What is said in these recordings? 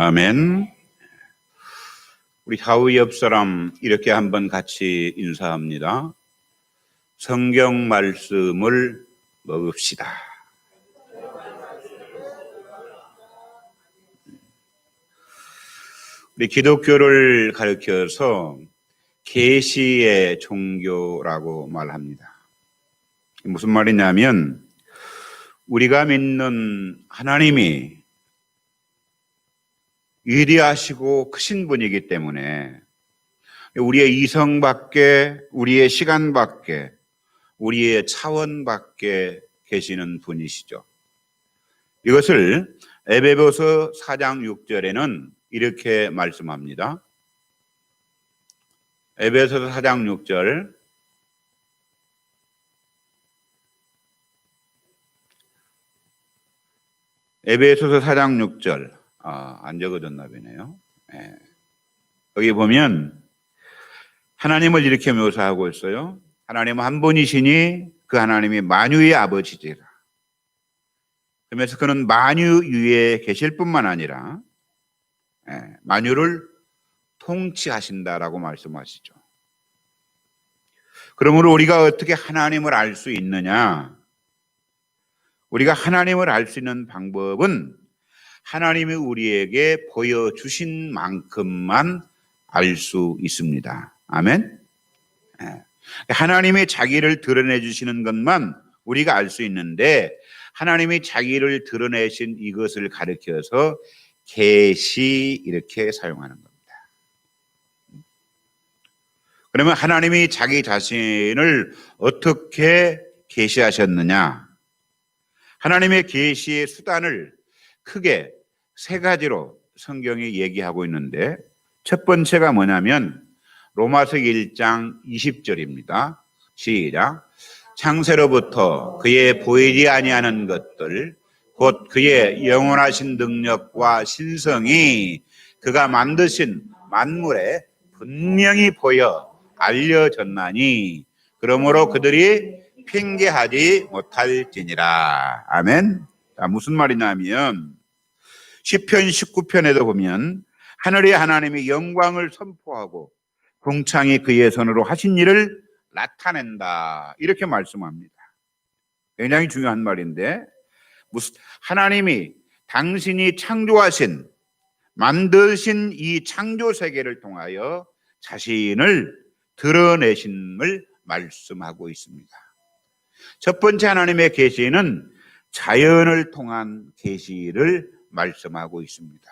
아멘. 우리 좌우 옆 사람 이렇게 한번 같이 인사합니다. 성경 말씀을 먹읍시다. 우리 기독교를 가리켜서 계시의 종교라고 말합니다. 무슨 말이냐면 우리가 믿는 하나님이 위대하시고 크신 분이기 때문에 우리의 이성 밖에, 우리의 시간 밖에, 우리의 차원 밖에 계시는 분이시죠. 이것을 에베소서 4장 6절에는 이렇게 말씀합니다. 에베소서 4장 6절 에베소서 4장 6절 안 적어졌나 보네요. 네. 여기 보면 하나님을 이렇게 묘사하고 있어요. 하나님은 한 분이시니 그 하나님이 만유의 아버지시라. 그러면서 그는 만유 위에 계실 뿐만 아니라 만유를 통치하신다라고 말씀하시죠. 그러므로 우리가 어떻게 하나님을 알 수 있느냐? 우리가 하나님을 알 수 있는 방법은 하나님이 우리에게 보여주신 만큼만 알 수 있습니다. 아멘. 하나님이 자기를 드러내 주시는 것만 우리가 알 수 있는데 하나님이 자기를 드러내신 이것을 가리켜서 계시 이렇게 사용하는 겁니다. 그러면 하나님이 자기 자신을 어떻게 계시하셨느냐? 하나님의 계시의 수단을 크게 세 가지로 성경이 얘기하고 있는데 첫 번째가 뭐냐면 로마서 1장 20절입니다. 시작. 창세로부터 그의 보이지 아니하는 것들 곧 그의 영원하신 능력과 신성이 그가 만드신 만물에 분명히 보여 알려졌나니 그러므로 그들이 핑계하지 못할지니라. 아멘. 자, 무슨 말이냐면 시편 19편에도 보면 하늘의 하나님이 영광을 선포하고 궁창이 그의 손으로 하신 일을 나타낸다 이렇게 말씀합니다. 굉장히 중요한 말인데 하나님이 당신이 창조하신 만드신 이 창조 세계를 통하여 자신을 드러내심을 말씀하고 있습니다. 첫 번째 하나님의 계시는 자연을 통한 계시를 말씀하고 있습니다.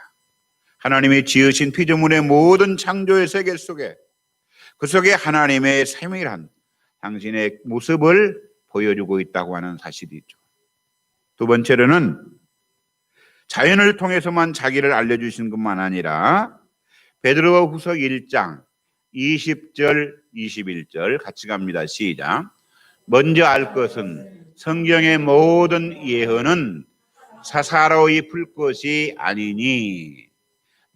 하나님이 지으신 피조물의 모든 창조의 세계 속에 그 속에 하나님의 세밀한 당신의 모습을 보여주고 있다고 하는 사실이죠. 두 번째로는 자연을 통해서만 자기를 알려주신 것만 아니라 베드로후서 1장 20절 21절 같이 갑니다. 시작. 먼저 알 것은 성경의 모든 예언은 사사로이 풀 것이 아니니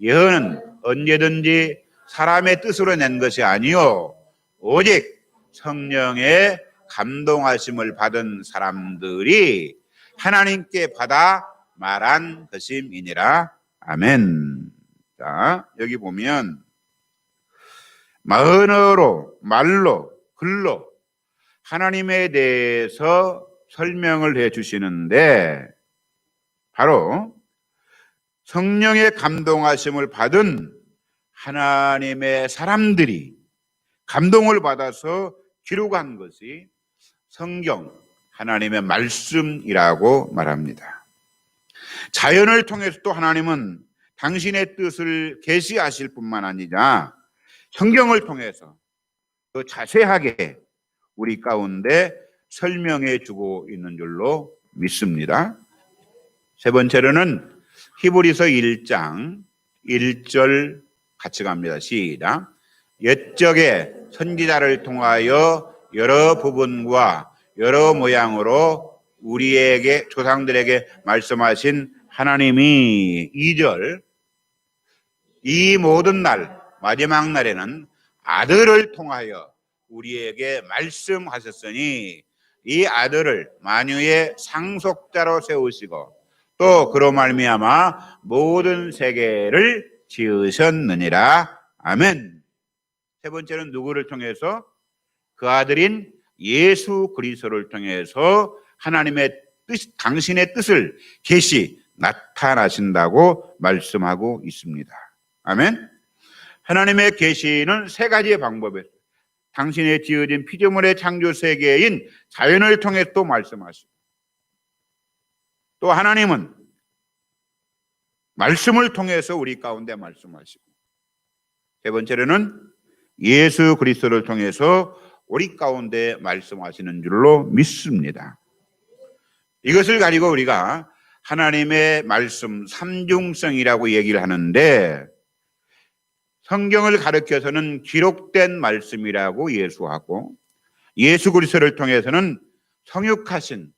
예언은 언제든지 사람의 뜻으로 낸 것이 아니요 오직 성령의 감동하심을 받은 사람들이 하나님께 받아 말한 것임이니라. 아멘. 자, 여기 보면 언어로, 말로, 글로 하나님에 대해서 설명을 해 주시는데 바로 성령의 감동하심을 받은 하나님의 사람들이 감동을 받아서 기록한 것이 성경, 하나님의 말씀이라고 말합니다. 자연을 통해서도 하나님은 당신의 뜻을 계시하실 뿐만 아니라 성경을 통해서 더 자세하게 우리 가운데 설명해 주고 있는 줄로 믿습니다. 세 번째로는 히브리서 1장 1절 같이 갑니다. 시작. 옛적에 선지자를 통하여 여러 부분과 여러 모양으로 우리에게 조상들에게 말씀하신 하나님이 2절 이 모든 날 마지막 날에는 아들을 통하여 우리에게 말씀하셨으니 이 아들을 만유의 상속자로 세우시고 또 그로 말미암아 모든 세계를 지으셨느니라. 아멘. 세 번째는 누구를 통해서? 그 아들인 예수 그리스도를 통해서 하나님의 뜻, 당신의 뜻을 계시 나타나신다고 말씀하고 있습니다. 아멘. 하나님의 계시는 세 가지의 방법이에요. 당신의 지어진 피조물의 창조 세계인 자연을 통해 또 말씀하시고, 또 하나님은 말씀을 통해서 우리 가운데 말씀하시고, 세 번째로는 예수 그리스도를 통해서 우리 가운데 말씀하시는 줄로 믿습니다. 이것을 가지고 우리가 하나님의 말씀 삼중성이라고 얘기를 하는데, 성경을 가르쳐서는 기록된 말씀이라고 예수하고, 예수 그리스도를 통해서는 성육하신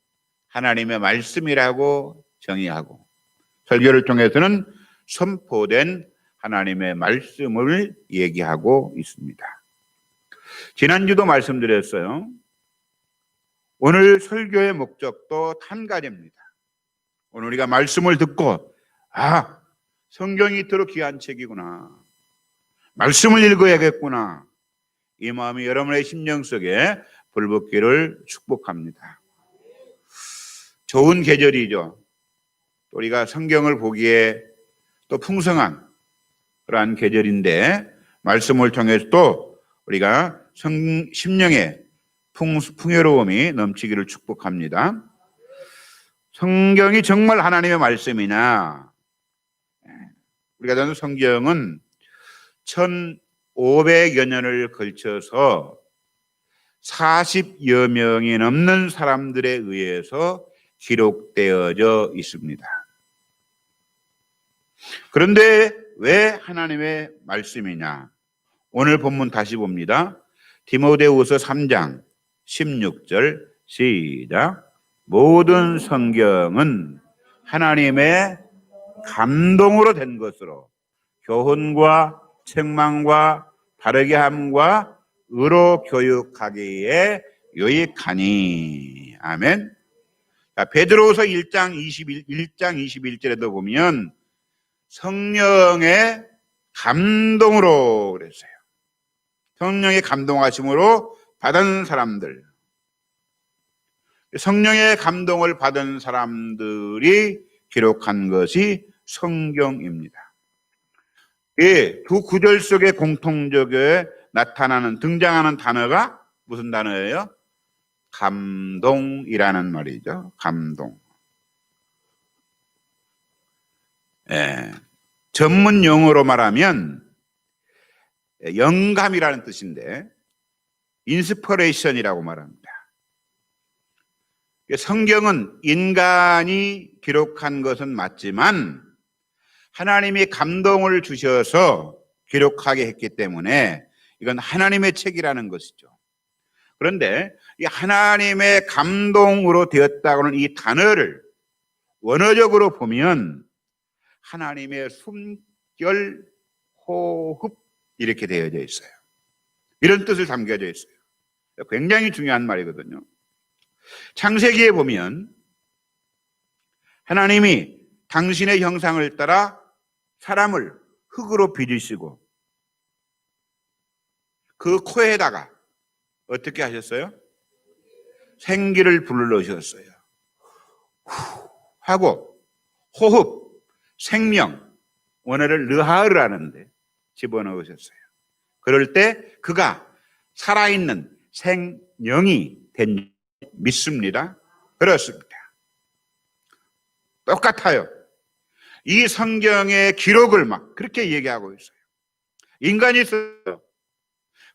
하나님의 말씀이라고 정의하고, 설교를 통해서는 선포된 하나님의 말씀을 얘기하고 있습니다. 지난주도 말씀드렸어요. 오늘 설교의 목적도 한 가지입니다. 오늘 우리가 말씀을 듣고 성경이 이토록 귀한 책이구나, 말씀을 읽어야겠구나, 이 마음이 여러분의 심령 속에 불붙기를 축복합니다. 좋은 계절이죠. 우리가 성경을 보기에 또 풍성한 그러한 계절인데, 말씀을 통해서 또 우리가 심령의 풍요로움이 넘치기를 축복합니다. 성경이 정말 하나님의 말씀이냐? 우리가 아는 성경은 1500여 년을 걸쳐서 40여 명이 넘는 사람들에 의해서 기록되어져 있습니다. 그런데 왜 하나님의 말씀이냐? 오늘 본문 다시 봅니다. 디모데후서 3장 16절 시작. 모든 성경은 하나님의 감동으로 된 것으로 교훈과 책망과 바르게 함과 의로 교육하기에 유익하니. 아멘. 베드로후서 1장 21절에도 보면 성령의 감동으로 그랬어요. 성령의 감동하심으로 받은 사람들, 성령의 감동을 받은 사람들이 기록한 것이 성경입니다. 이 두 구절 속에 공통적에 나타나는, 등장하는 단어가 무슨 단어예요? 감동이라는 말이죠. 감동. 전문 용어로 말하면 영감이라는 뜻인데 인스퍼레이션이라고 말합니다. 성경은 인간이 기록한 것은 맞지만 하나님이 감동을 주셔서 기록하게 했기 때문에 이건 하나님의 책이라는 것이죠. 그런데 이 하나님의 감동으로 되었다고는 이 단어를 원어적으로 보면 하나님의 숨결, 호흡 이렇게 되어져 있어요. 이런 뜻을 담겨져 있어요. 굉장히 중요한 말이거든요. 창세기에 보면 하나님이 당신의 형상을 따라 사람을 흙으로 빚으시고 그 코에다가 어떻게 하셨어요? 생기를 불러넣으셨어요. 후 하고 호흡, 생명, 원어를 르하을 하는데 집어넣으셨어요. 그럴 때 그가 살아있는 생명이 된 믿습니다. 그렇습니다. 똑같아요. 이 성경의 기록을 막 그렇게 얘기하고 있어요. 인간이 있어요.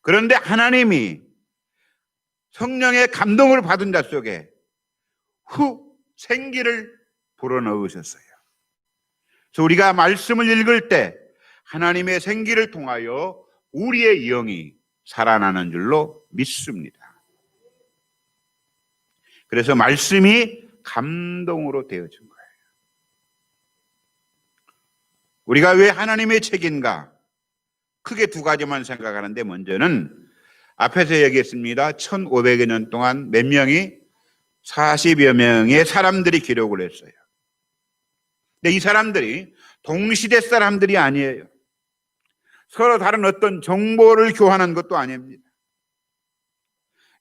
그런데 하나님이 성령의 감동을 받은 자 속에 생기를 불어넣으셨어요. 그래서 우리가 말씀을 읽을 때 하나님의 생기를 통하여 우리의 영이 살아나는 줄로 믿습니다. 그래서 말씀이 감동으로 되어진 거예요. 우리가 왜 하나님의 책인가? 크게 두 가지만 생각하는데, 먼저는 앞에서 얘기했습니다. 1500여 년 동안 몇 명이 40여 명의 사람들이 기록을 했어요. 근데 이 사람들이 동시대 사람들이 아니에요. 서로 다른 어떤 정보를 교환한 것도 아닙니다.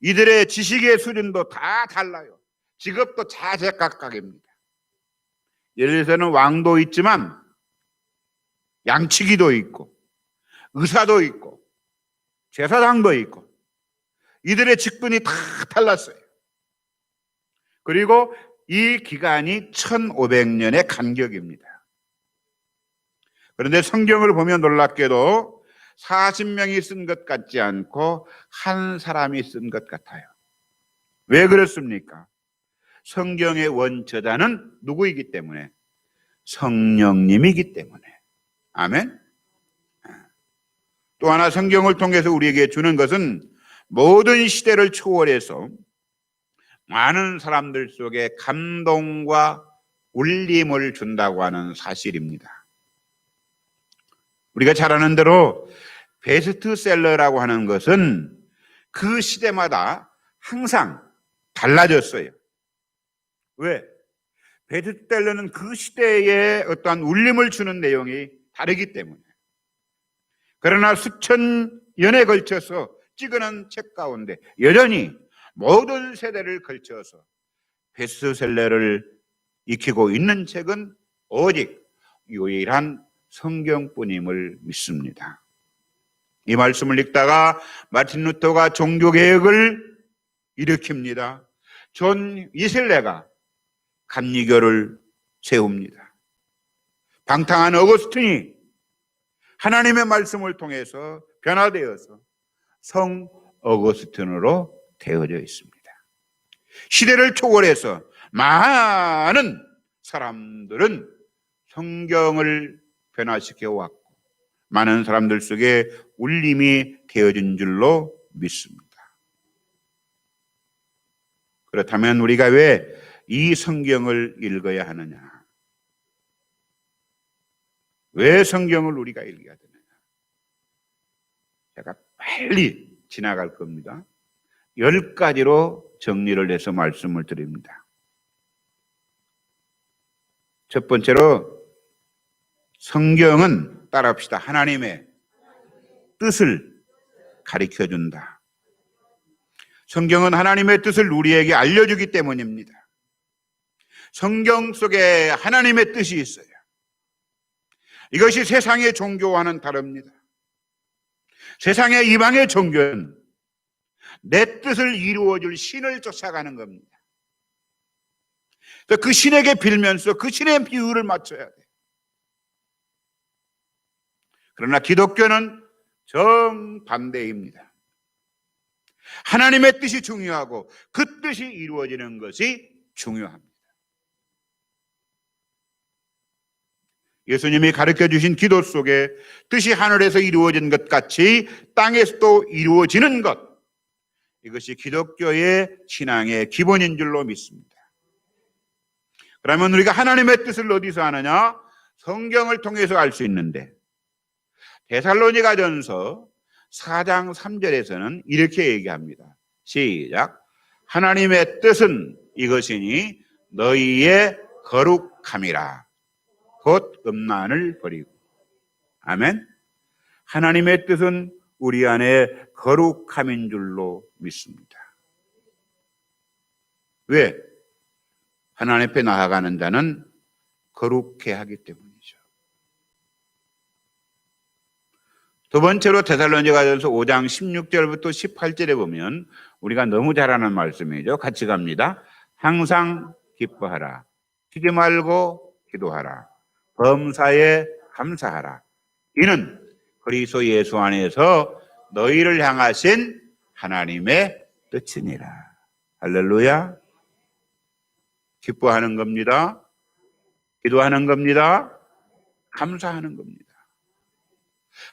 이들의 지식의 수준도 다 달라요. 직업도 자제각각입니다. 예를 들어서는 왕도 있지만 양치기도 있고 의사도 있고 제사장도 있고 이들의 직분이 다 달랐어요. 그리고 이 기간이 1500년의 간격입니다. 그런데 성경을 보면 놀랍게도 40명이 쓴 것 같지 않고 한 사람이 쓴 것 같아요. 왜 그렇습니까? 성경의 원저자는 누구이기 때문에? 성령님이기 때문에. 아멘. 또 하나 성경을 통해서 우리에게 주는 것은 모든 시대를 초월해서 많은 사람들 속에 감동과 울림을 준다고 하는 사실입니다. 우리가 잘 아는 대로 베스트셀러라고 하는 것은 그 시대마다 항상 달라졌어요. 왜? 베스트셀러는 그 시대에 어떠한 울림을 주는 내용이 다르기 때문에. 그러나 수천 년에 걸쳐서 찍어낸 책 가운데 여전히 모든 세대를 걸쳐서 베스트셀러를 익히고 있는 책은 오직 유일한 성경뿐임을 믿습니다. 이 말씀을 읽다가 마틴 루터가 종교개혁을 일으킵니다. 존 위슬레가 감리교를 세웁니다. 방탕한 어거스틴이 하나님의 말씀을 통해서 변화되어서 성 어거스틴으로 되어져 있습니다. 시대를 초월해서 많은 사람들은 성경을 변화시켜 왔고 많은 사람들 속에 울림이 되어진 줄로 믿습니다. 그렇다면 우리가 왜 이 성경을 읽어야 하느냐? 왜 성경을 우리가 읽어야 되느냐? 제가 빨리 지나갈 겁니다. 10가지로 정리를 해서 말씀을 드립니다. 첫 번째로 성경은 따라합시다. 하나님의 뜻을 가르쳐준다. 성경은 하나님의 뜻을 우리에게 알려주기 때문입니다. 성경 속에 하나님의 뜻이 있어요. 이것이 세상의 종교와는 다릅니다. 세상의 이방의 종교는 내 뜻을 이루어줄 신을 쫓아가는 겁니다. 그 신에게 빌면서 그 신의 비유를 맞춰야 돼요. 그러나 기독교는 정반대입니다. 하나님의 뜻이 중요하고 그 뜻이 이루어지는 것이 중요합니다. 예수님이 가르쳐 주신 기도 속에 뜻이 하늘에서 이루어진 것 같이 땅에서도 이루어지는 것, 이것이 기독교의 신앙의 기본인 줄로 믿습니다. 그러면 우리가 하나님의 뜻을 어디서 아느냐? 성경을 통해서 알 수 있는데 데살로니가전서 4장 3절에서는 이렇게 얘기합니다. 시작. 하나님의 뜻은 이것이니 너희의 거룩함이라. 곧 음란을 버리고. 아멘. 하나님의 뜻은 우리 안에 거룩함인 줄로 믿습니다. 왜? 하나님 앞에 나아가는 자는 거룩해야 하기 때문이죠. 두 번째로 데살로니가전서 5장 16절부터 18절에 보면 우리가 너무 잘 아는 말씀이죠. 같이 갑니다. 항상 기뻐하라. 쉬지 말고 기도하라. 범사에 감사하라. 이는 그리스도 예수 안에서 너희를 향하신 하나님의 뜻이니라. 할렐루야. 기뻐하는 겁니다. 기도하는 겁니다. 감사하는 겁니다.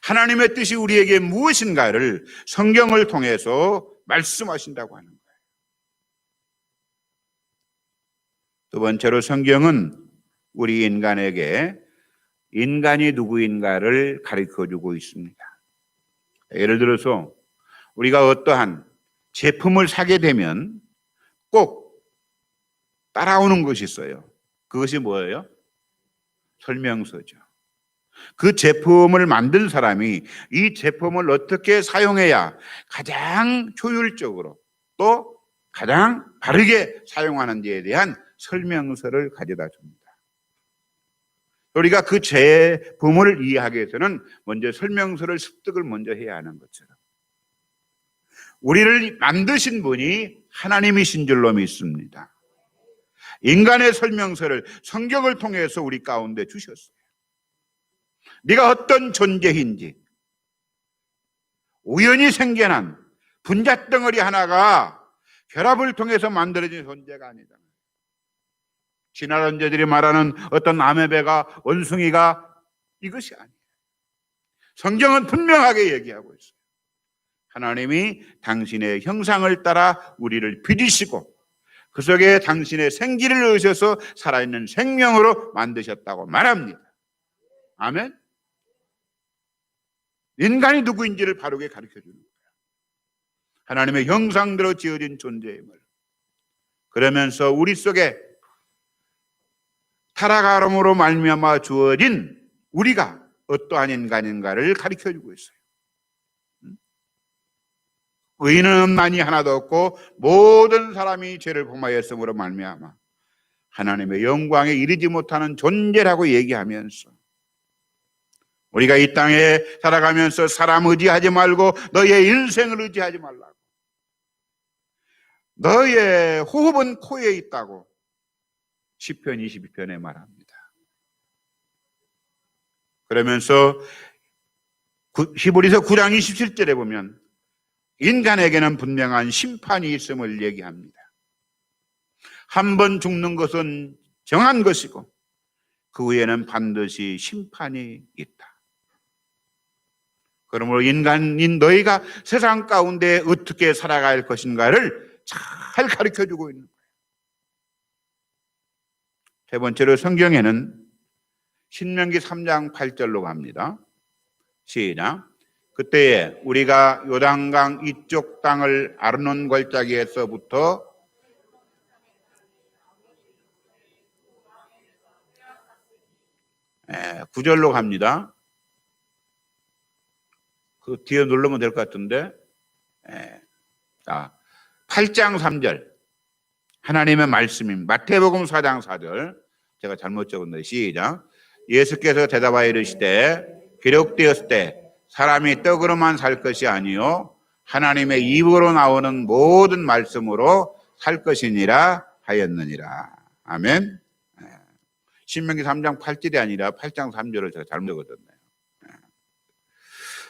하나님의 뜻이 우리에게 무엇인가를 성경을 통해서 말씀하신다고 하는 거예요. 두 번째로 성경은 우리 인간에게 인간이 누구인가를 가르쳐주고 있습니다. 예를 들어서 우리가 어떠한 제품을 사게 되면 꼭 따라오는 것이 있어요. 그것이 뭐예요? 설명서죠. 그 제품을 만든 사람이 이 제품을 어떻게 사용해야 가장 효율적으로 또 가장 바르게 사용하는지에 대한 설명서를 가져다 줍니다. 우리가 그 제품을 이해하기 위해서는 먼저 설명서를 습득을 먼저 해야 하는 것처럼 우리를 만드신 분이 하나님이신 줄로 믿습니다. 인간의 설명서를 성경을 통해서 우리 가운데 주셨어요. 네가 어떤 존재인지 우연히 생겨난 분자덩어리 하나가 결합을 통해서 만들어진 존재가 아니다. 진화론자들이 말하는 어떤 아메바가 원숭이가 이것이 아니에요. 성경은 분명하게 얘기하고 있어요. 하나님이 당신의 형상을 따라 우리를 빚으시고 그 속에 당신의 생기를 넣으셔서 살아있는 생명으로 만드셨다고 말합니다. 아멘. 인간이 누구인지를 바르게 가르쳐주는 거예요. 하나님의 형상대로 지어진 존재임을. 그러면서 우리 속에 타락함으로 말미암아 주어진 우리가 어떠한 인간인가를 가르쳐주고 있어요. 의인은 만이 하나도 없고 모든 사람이 죄를 범하였으므로 말미암아 하나님의 영광에 이르지 못하는 존재라고 얘기하면서 우리가 이 땅에 살아가면서 사람 의지하지 말고 너의 인생을 의지하지 말라고. 너의 호흡은 코에 있다고 시편 22편에 말합니다. 그러면서 히브리서 9장 27절에 보면 인간에게는 분명한 심판이 있음을 얘기합니다. 한 번 죽는 것은 정한 것이고 그 후에는 반드시 심판이 있다. 그러므로 인간인 너희가 세상 가운데 어떻게 살아갈 것인가를 잘 가르쳐주고 있는 거예요. 세 번째로 성경에는 신명기 3장 8절로 갑니다. 시작. 그때에 우리가 요단강 이쪽 땅을 아르논 골짜기에서부터 9절로 갑니다. 그 뒤에 누르면 될 것 같은데 8장 3절 하나님의 말씀입니다. 마태복음 4장 4절 제가 잘못 적었는데 시작. 예수께서 대답하여 이르시되 기록되었을 때 사람이 떡으로만 살 것이 아니요 하나님의 입으로 나오는 모든 말씀으로 살 것이니라 하였느니라. 아멘. 신명기 3장 8절이 아니라 8장 3절을 제가 잘못 적었네요.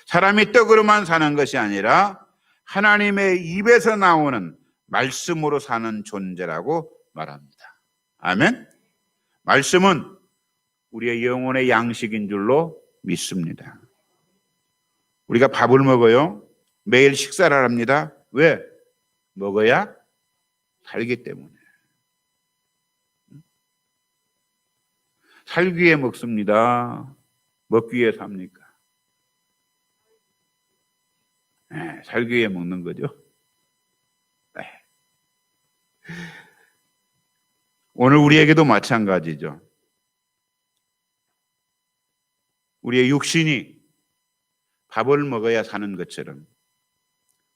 사람이 떡으로만 사는 것이 아니라 하나님의 입에서 나오는 말씀으로 사는 존재라고 말합니다. 아멘. 말씀은 우리의 영혼의 양식인 줄로 믿습니다. 우리가 밥을 먹어요. 매일 식사를 합니다. 왜? 먹어야 살기 때문에. 살기 위해 먹습니다. 먹기 위해 삽니까? 네, 살기 위해 먹는 거죠. 네. 오늘 우리에게도 마찬가지죠. 우리의 육신이 밥을 먹어야 사는 것처럼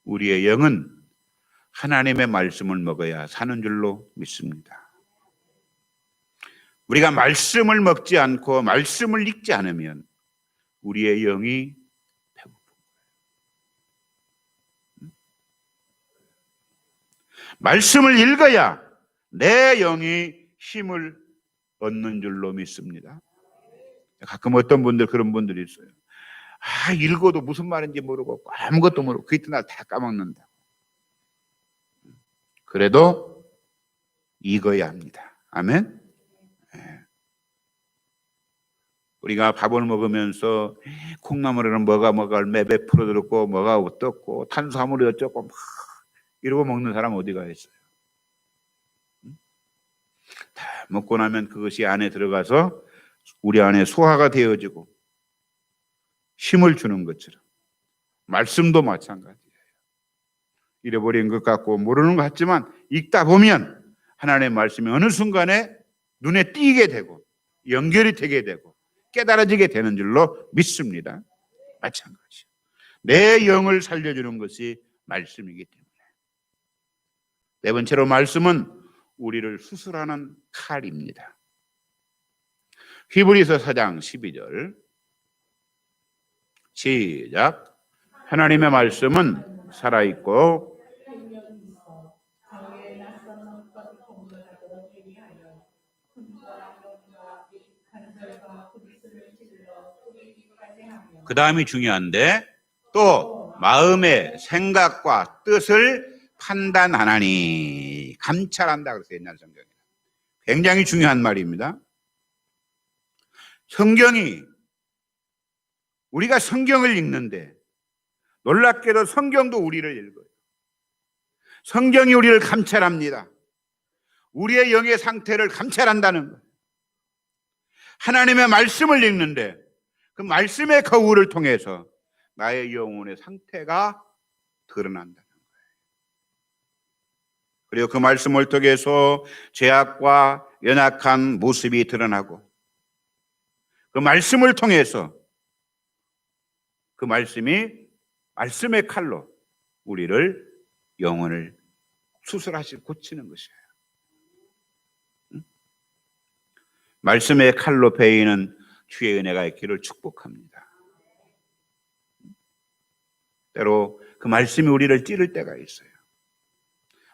우리의 영은 하나님의 말씀을 먹어야 사는 줄로 믿습니다. 우리가 말씀을 먹지 않고 말씀을 읽지 않으면 우리의 영이 배고픈 거예요. 말씀을 읽어야 내 영이 힘을 얻는 줄로 믿습니다. 가끔 어떤 분들 그런 분들이 있어요. 읽어도 무슨 말인지 모르고 아무것도 모르고 그 이튿날 다 까먹는다. 그래도 읽어야 합니다. 아멘. 우리가 밥을 먹으면서 콩나물에는 뭐가 얼마 몇 프로 들었고 뭐가 어떻고 탄수화물이 어쩌고 막 이러고 먹는 사람 어디가 있어요? 다 먹고 나면 그것이 안에 들어가서 우리 안에 소화가 되어지고 힘을 주는 것처럼 말씀도 마찬가지예요. 잃어버린 것 같고 모르는 것 같지만 읽다 보면 하나님의 말씀이 어느 순간에 눈에 띄게 되고 연결이 되게 되고 깨달아지게 되는 줄로 믿습니다. 마찬가지예요. 내 영을 살려주는 것이 말씀이기 때문에. 네 번째로 말씀은 우리를 수술하는 칼입니다. 히브리서 4장 12절 시작. 하나님의 말씀은 살아있고 그 다음이 중요한데 또 마음의 생각과 뜻을 판단하나니 감찰한다 그랬어요. 옛날 성경에. 굉장히 중요한 말입니다. 성경이 우리가 성경을 읽는데 놀랍게도 성경도 우리를 읽어요. 성경이 우리를 감찰합니다. 우리의 영의 상태를 감찰한다는 거예요. 하나님의 말씀을 읽는데 그 말씀의 거울을 통해서 나의 영혼의 상태가 드러난다는 거예요. 그리고 그 말씀을 통해서 죄악과 연약한 모습이 드러나고 그 말씀을 통해서 그 말씀의 칼로 우리를 영혼을 수술하시고 고치는 것이에요. 말씀의 칼로 베이는 주의 은혜가 있기를 축복합니다. 때로 그 말씀이 우리를 찌를 때가 있어요.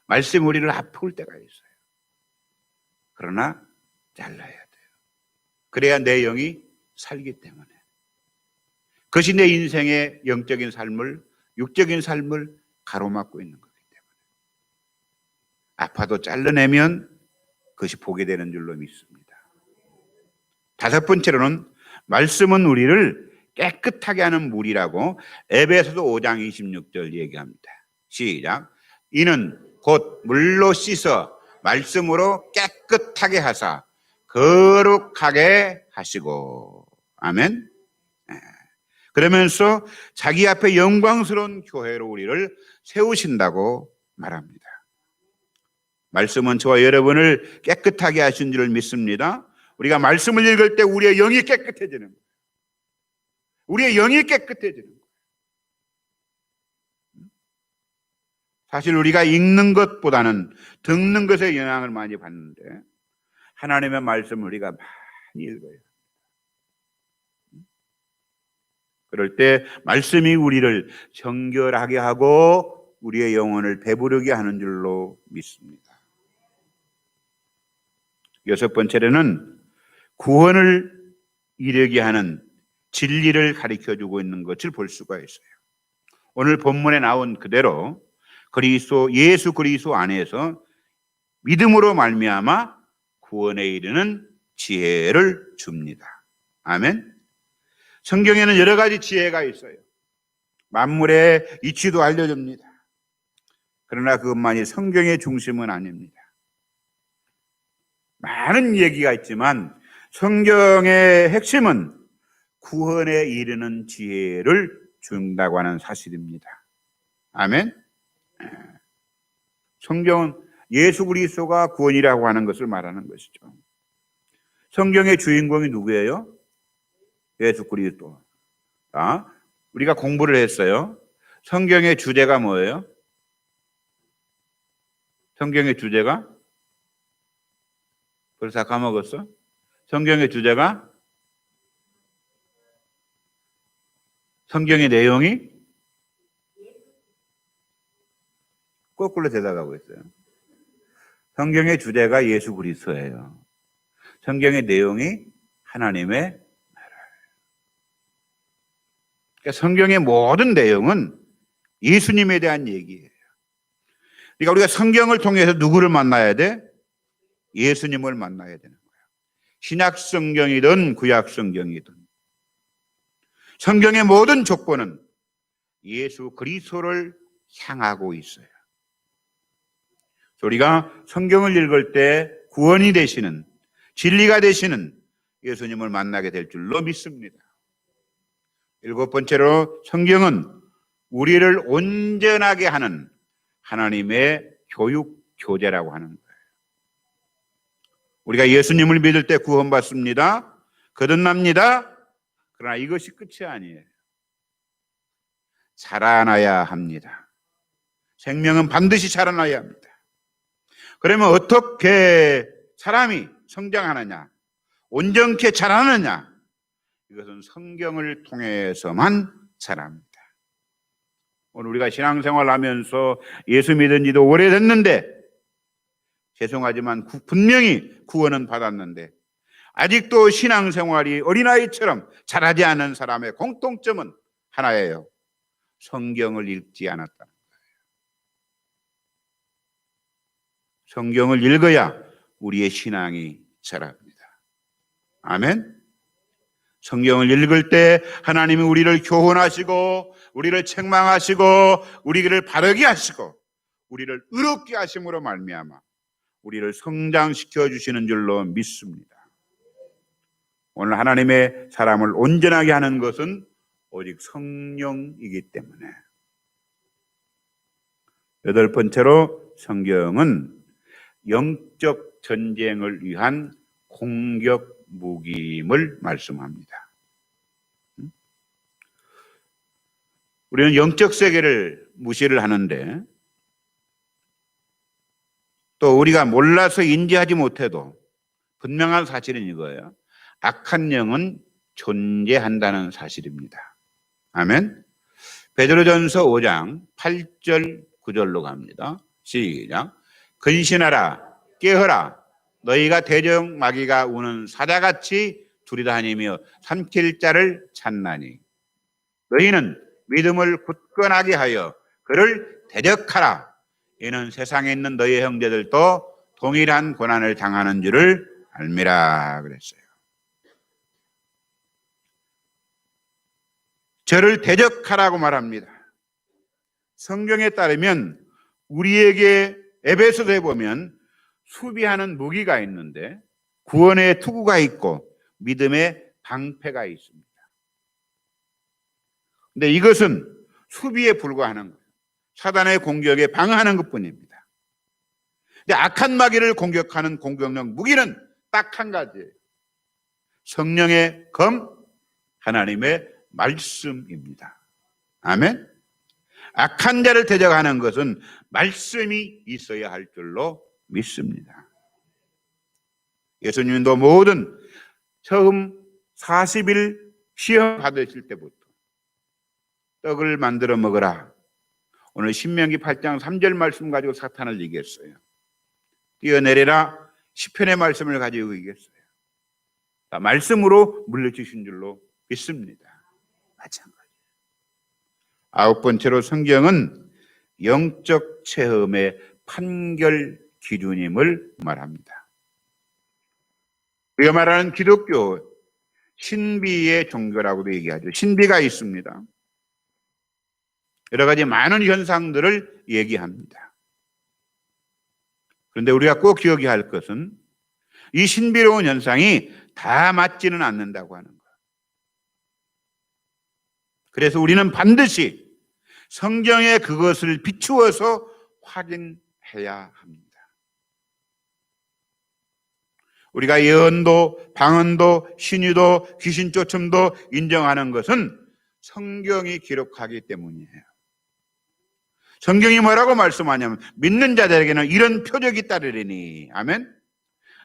말씀이 우리를 아플 때가 있어요. 그러나 잘라야 돼요. 그래야 내 영이 살기 때문에. 그것이 내 인생의 영적인 삶을, 육적인 삶을 가로막고 있는 거기 때문에. 아파도 잘라내면 그것이 보게 되는 줄로 믿습니다. 다섯 번째로는 말씀은 우리를 깨끗하게 하는 물이라고 에베소서 5장 26절 얘기합니다. 시작. 이는 곧 물로 씻어 말씀으로 깨끗하게 하사 거룩하게 하시고. 아멘. 그러면서 자기 앞에 영광스러운 교회로 우리를 세우신다고 말합니다. 말씀은 저와 여러분을 깨끗하게 하신 줄을 믿습니다. 우리가 말씀을 읽을 때 우리의 영이 깨끗해지는 거예요. 우리의 영이 깨끗해지는 거예요. 사실 우리가 읽는 것보다는 듣는 것에 영향을 많이 받는데 하나님의 말씀을 우리가 많이 읽어요. 그럴 때 말씀이 우리를 정결하게 하고 우리의 영혼을 배부르게 하는 줄로 믿습니다. 여섯 번째로는 구원을 이루게 하는 진리를 가르쳐주고 있는 것을 볼 수가 있어요. 오늘 본문에 나온 그대로 예수 그리스도 안에서 믿음으로 말미암아 구원에 이르는 지혜를 줍니다. 아멘. 성경에는 여러 가지 지혜가 있어요. 만물의 이치도 알려줍니다. 그러나 그것만이 성경의 중심은 아닙니다. 많은 얘기가 있지만 성경의 핵심은 구원에 이르는 지혜를 준다고 하는 사실입니다. 아멘. 성경은 예수 그리스도가 구원이라고 하는 것을 말하는 것이죠. 성경의 주인공이 누구예요? 예수 그리스도. 우리가 공부를 했어요. 성경의 주제가 뭐예요? 성경의 주제가? 벌써 까먹었어? 성경의 주제가? 성경의 내용이? 거꾸로 대답하고 있어요. 성경의 주제가 예수 그리스도예요. 성경의 내용이 하나님의 나라예요. 그러니까 성경의 모든 내용은 예수님에 대한 얘기예요. 그러니까 우리가 성경을 통해서 누구를 만나야 돼? 예수님을 만나야 되는 거예요. 신약 성경이든 구약 성경이든 성경의 모든 조건은 예수 그리스도를 향하고 있어요. 우리가 성경을 읽을 때 구원이 되시는, 진리가 되시는 예수님을 만나게 될 줄로 믿습니다. 7번째로 성경은 우리를 온전하게 하는 하나님의 교육 교재라고 하는 거예요. 우리가 예수님을 믿을 때 구원받습니다. 거듭납니다. 그러나 이것이 끝이 아니에요. 자라나야 합니다. 생명은 반드시 자라나야 합니다. 그러면 어떻게 사람이 성장하느냐, 온전케 자라느냐, 이것은 성경을 통해서만 자랍니다. 오늘 우리가 신앙생활 하면서 예수 믿은 지도 오래됐는데, 죄송하지만 분명히 구원은 받았는데 아직도 신앙생활이 어린아이처럼 자라지 않은 사람의 공통점은 하나예요. 성경을 읽지 않았다는 거예요. 성경을 읽어야 우리의 신앙이 자랍니다. 아멘. 성경을 읽을 때 하나님이 우리를 교훈하시고 우리를 책망하시고 우리를 바르게 하시고 우리를 의롭게 하심으로 말미암아 우리를 성장시켜 주시는 줄로 믿습니다. 오늘 하나님의 사람을 온전하게 하는 것은 오직 성령이기 때문에. 8번째로 성경은 영적 전쟁을 위한 공격 무기임을 말씀합니다. 우리는 영적 세계를 무시를 하는데 또 우리가 몰라서 인지하지 못해도 분명한 사실은 이거예요. 악한 영은 존재한다는 사실입니다. 아멘. 베드로전서 5장 8절 9절로 갑니다. 시작. 근신하라 깨어라 너희가 대적 마귀가 우는 사자같이 두리다니며 삼킬 자를 찾나니 너희는 믿음을 굳건하게 하여 그를 대적하라. 이는 세상에 있는 너희 형제들도 동일한 고난을 당하는 줄을 알미라 그랬어요. 저를 대적하라고 말합니다. 성경에 따르면 우리에게 에베소서에 보면 수비하는 무기가 있는데 구원의 투구가 있고 믿음의 방패가 있습니다. 근데 이것은 수비에 불과하는 거예요. 사단의 공격에 방어하는 것뿐입니다. 근데 악한 마귀를 공격하는 공격력 무기는 딱 한 가지예요. 성령의 검, 하나님의 말씀입니다. 아멘. 악한 자를 대적하는 것은 말씀이 있어야 할 줄로 믿습니다. 예수님도 모든 처음 40일 시험 받으실 때부터 떡을 만들어 먹으라. 오늘 신명기 8장 3절 말씀 가지고 사탄을 이겼어요. 뛰어내려라 시편의 말씀을 가지고 이겼어요. 말씀으로 물려주신 줄로 믿습니다. 마찬가지. 9번째로 성경은 영적 체험의 판결 기준임을 말합니다. 우리가 말하는 기독교 신비의 종교라고도 얘기하죠. 신비가 있습니다. 여러 가지 많은 현상들을 얘기합니다. 그런데 우리가 꼭 기억해야 할 것은 이 신비로운 현상이 다 맞지는 않는다고 하는 거예요. 그래서 우리는 반드시 성경에 그것을 비추어서 확인해야 합니다. 우리가 예언도, 방언도, 신유도, 귀신 쫓음도 인정하는 것은 성경이 기록하기 때문이에요. 성경이 뭐라고 말씀하냐면 믿는 자들에게는 이런 표적이 따르리니 아멘.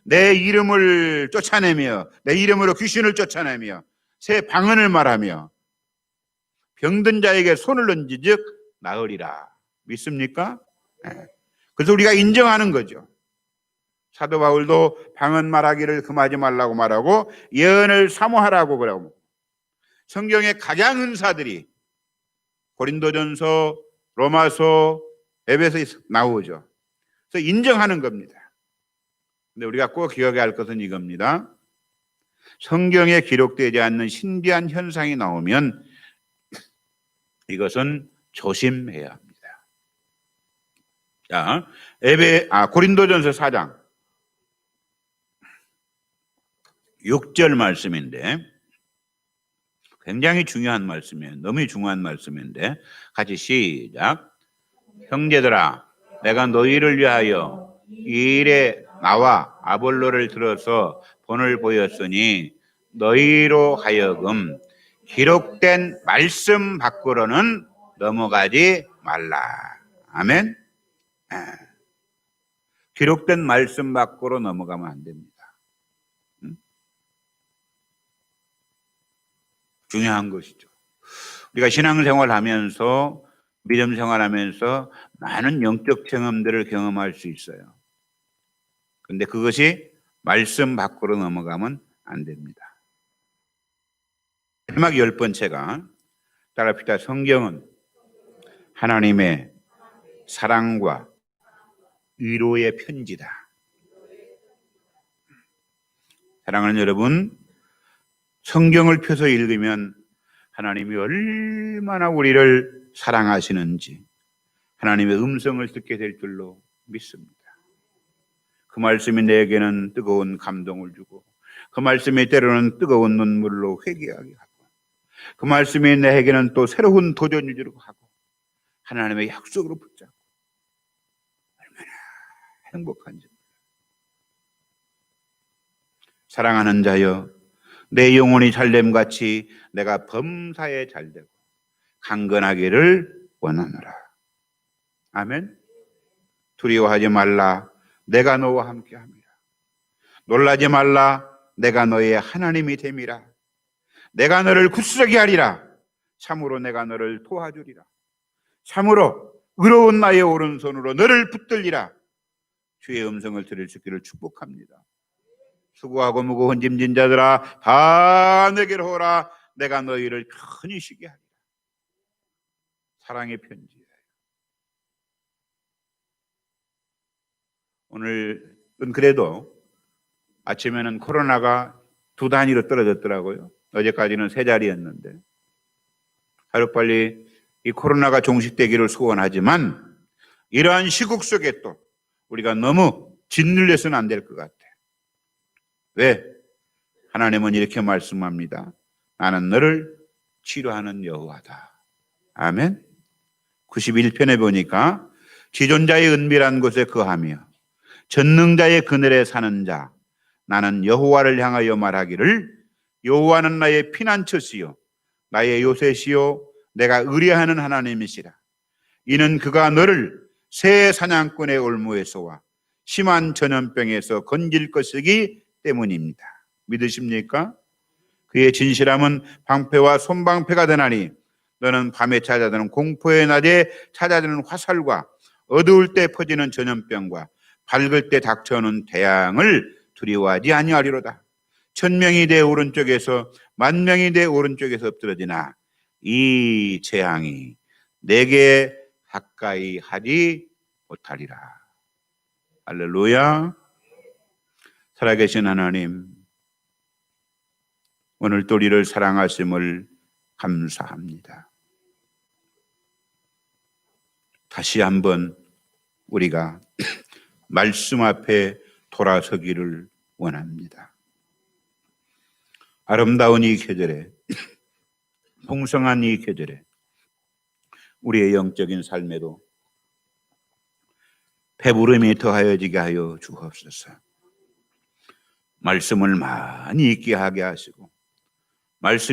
내 이름을 쫓아내며 내 이름으로 귀신을 쫓아내며 새 방언을 말하며 병든 자에게 손을 얹은즉 나으리라. 믿습니까? 네. 그래서 우리가 인정하는 거죠. 사도 바울도 방언 말하기를 금하지 말라고 말하고 예언을 사모하라고 그러고 성경의 각양 은사들이 고린도전서, 로마서, 에베소에 나오죠. 그래서 인정하는 겁니다. 근데 우리가 꼭 기억해야 할 것은 이겁니다. 성경에 기록되지 않는 신비한 현상이 나오면 이것은 조심해야 합니다. 자, 고린도전서 4장 6절 말씀인데 굉장히 중요한 말씀이에요. 너무 중요한 말씀인데 같이 시작. 형제들아, 내가 너희를 위하여 이 일에 나와 아볼로를 들어서 본을 보였으니 너희로 하여금 기록된 말씀 밖으로는 넘어가지 말라. 아멘. 기록된 말씀 밖으로 넘어가면 안 됩니다. 중요한 것이죠. 우리가 신앙생활하면서 믿음 생활하면서 많은 영적 체험들을 경험할 수 있어요. 그런데 그것이 말씀 밖으로 넘어가면 안 됩니다. 마지막 10번째가 따라합시다. 성경은 하나님의 사랑과 위로의 편지다. 사랑하는 여러분, 성경을 펴서 읽으면 하나님이 얼마나 우리를 사랑하시는지 하나님의 음성을 듣게 될 줄로 믿습니다. 그 말씀이 내게는 뜨거운 감동을 주고 그 말씀이 때로는 뜨거운 눈물로 회개하게 하고 그 말씀이 내게는 또 새로운 도전을 주려고 하고 하나님의 약속으로 붙잡고 얼마나 행복한지. 사랑하는 자여, 내 영혼이 잘됨같이 내가 범사에 잘되고 강건하기를 원하노라. 아멘. 두려워하지 말라. 내가 너와 함께함이라. 놀라지 말라. 내가 너의 하나님이 됨이라. 내가 너를 굳세게 하리라. 참으로 내가 너를 도와주리라. 참으로 의로운 나의 오른손으로 너를 붙들리라. 주의 음성을 들을 수 있기를 축복합니다. 수고하고 무거운 짐진 자들아 다 내게로 오라. 내가 너희를 편히 쉬게 하리라. 사랑의 편지예요. 오늘은 그래도 아침에는 코로나가 2단위로 떨어졌더라고요. 어제까지는 3자리였는데 하루빨리 이 코로나가 종식되기를 소원하지만 이러한 시국 속에 또 우리가 너무 짓눌려서는 안 될 것 같아요. 왜? 하나님은 이렇게 말씀합니다. 나는 너를 치료하는 여호와다. 아멘. 91편에 보니까 지존자의 은밀한 곳에 거하며 전능자의 그늘에 사는 자 나는 여호와를 향하여 말하기를 여호와는 나의 피난처시요 나의 요새시요 내가 의뢰하는 하나님이시라. 이는 그가 너를 새 사냥꾼의 올무에서와 심한 전염병에서 건질 것이기 때문입니다. 믿으십니까? 그의 진실함은 방패와 손방패가 되나니 너는 밤에 찾아드는 공포의 낮에 찾아드는 화살과 어두울 때 퍼지는 전염병과 밝을 때 닥쳐오는 태양을 두려워하지 아니하리로다. 1000명이 내 오른쪽에서 10,000명이 내 오른쪽에서 엎드러지나 이 재앙이 내게 가까이 하지 못하리라. 할렐루야. 살아계신 하나님, 오늘 또 우리를 사랑하심을 감사합니다. 다시 한번 우리가 말씀 앞에 돌아서기를 원합니다. 아름다운 이 계절에, 풍성한 이 계절에 우리의 영적인 삶에도 배부름이 더하여지게 하여 주옵소서. 말씀을 많이 있게 하게 하시고 말씀